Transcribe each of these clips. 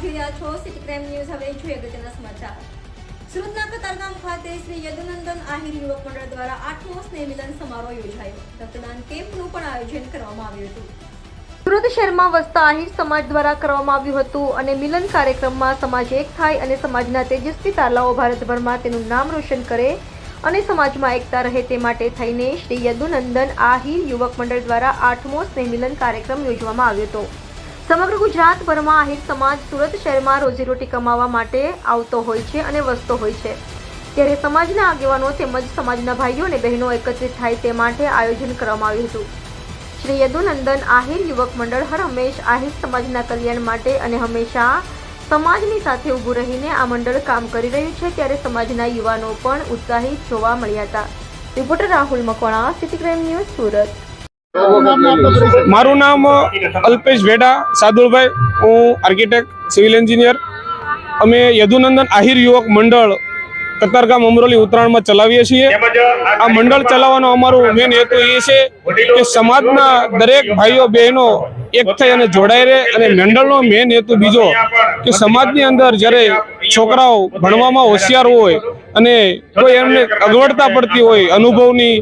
જોઈ રહ્યા છો સિટી ક્રાઇમ ન્યૂઝ। હવે જોઈએ અગત્યના સમાચાર। સુરતના કતારગામ ખાતે શ્રી યદુનંદન આહિર યુવક મંડળ દ્વારા 8મો સ્નેહ મિલન સમારોહ યોજાયો। રક્તદાન કેમ્પનું પણ આયોજન કરવામાં આવ્યું હતું। સુરત શહેરમાં વસતા આહિર સમાજ દ્વારા કરવામાં આવ્યું હતું અને મિલન કાર્યક્રમમાં સમાજ એક થાય અને સમાજના તેજસ્વી તારલાઓ ભારતભરમાં તેનું નામ રોશન કરે અને સમાજમાં એકતા રહે તે માટે થઈને શ્રી યદુનંદન આહિર યુવક મંડળ દ્વારા 8મો સ્નેહ મિલન કાર્યક્રમ યોજવામાં આવ્યો હતો। સમગ્ર ગુજરાતભરમાં આહિર સમાજ સુરત શહેરમાં રોજીરોટી કમાવા માટે આવતો હોય છે અને વસતો હોય છે, ત્યારે સમાજના આગેવાનો તેમજ સમાજના ભાઈઓ અને બહેનો એકત્રિત થાય તે માટે આયોજન કરવામાં આવ્યું હતું। શ્રી યદુનંદન આહિર યુવક મંડળ હર હંમેશ આહિર સમાજના કલ્યાણ માટે અને હંમેશા સમાજની સાથે ઊભું રહીને આ મંડળ કામ કરી રહ્યું છે, ત્યારે સમાજના યુવાનો પણ ઉત્સાહિત જોવા મળ્યા હતા। Reporter Rahul Makwana, city crime news, Surat. મારું નામ અલ્પેશ વેડા સાદુલભાઈ, હું આર્કિટેક્ટ સિવિલ એન્જિનિયર। અમે યદુનંદન આહિર યુવક મંડળ કતારગામ અમરોલી ઉત્તરાયણમાં ચલાવીએ છીએ। આ મંડળ ચલાવવાનો અમારો મેન હેતુ એ છે કે સમાજના દરેક ભાઈઓ બહેનો એક થઈ અને જોડાઈ રહે, અને મંડળનો મેન હેતુ બીજો કે સમાજની અંદર જ્યારે છોકરાઓ ભણવામાં હોશિયાર હોય અને કોઈ એમને અગવડતા પડતી હોય અનુભવની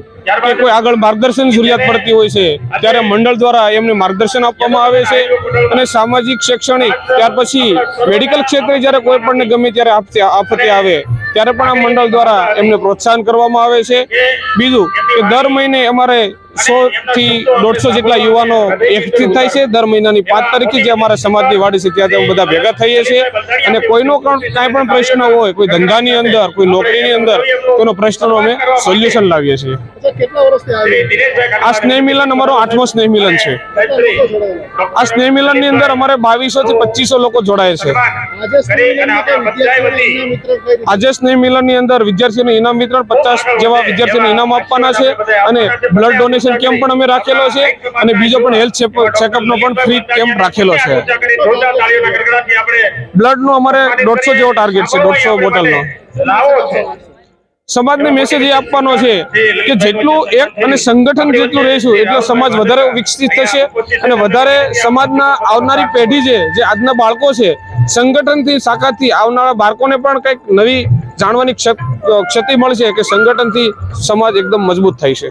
કે કોઈ આગળ માર્ગદર્શન જરૂરિયાત પડતી હોય છે, ત્યારે મંડળ દ્વારા એમને માર્ગદર્શન આપવામાં આવે છે અને સામાજિક શૈક્ષણિક ત્યાર પછી મેડિકલ ક્ષેત્રે જ્યારે કોઈ પણ ગમે ત્યારે આપત્તિ આવે ત્યારે પણ આ મંડળ દ્વારા એમને પ્રોત્સાહન કરવામાં આવે છે। બીજું કે દર મહિને અમારે 100 થી 150 જેટલા યુવાનો એકઠી થાય છે। દર મહિનાની 5 તારીખે જે અમારા સમાજની વાડી છે ત્યાં બધા ભેગા થઈએ છીએ અને કોઈનો કાંઈ પણ પ્રશ્ન હોય, કોઈ ધંધાની અંદર, કોઈ નોકરીની અંદર, કોઈનો પ્રશ્નનો અમે સોલ્યુશન લાવીએ છીએ। આ સ્નેહ મિલન અમારો 8મો સ્નેહ મિલન છે। આ સ્નેહ મિલન ની અંદર અમારે 2200 થી 2500 લોકો જોડાય છે। આજે સ્નેહ મિલન ની અંદર વિદ્યાર્થીઓને ઇનામ વિતરણ 50 જેવા વિદ્યાર્થીઓને ઇનામ આપવાના છે અને બ્લડ ડોનેશન કેમ્પ પણ અમે રાખેલો છે અને બીજો પણ હેલ્થ ચેકઅપ નો પણ ફ્રી કેમ્પ રાખેલો છે। બ્લડ નો અમારે 150 જેવો ટાર્ગેટ છે, 150 બોટલનો। સમાજને મેસેજ એ આપવાનો છે કે જેટલું એક અને સંગઠન જેટલું રહીશું એટલો સમાજ વધારે વિકસિત થશે અને વધારે સમાજના આવનારી પેઢી છે, જે આજના બાળકો છે, સંગઠનથી તાકાતથી આવનારા બાળકોને પણ કંઈક નવી જાણવાની ક્ષતિ મળશે કે સંગઠનથી સમાજ એકદમ મજબૂત થાય છે।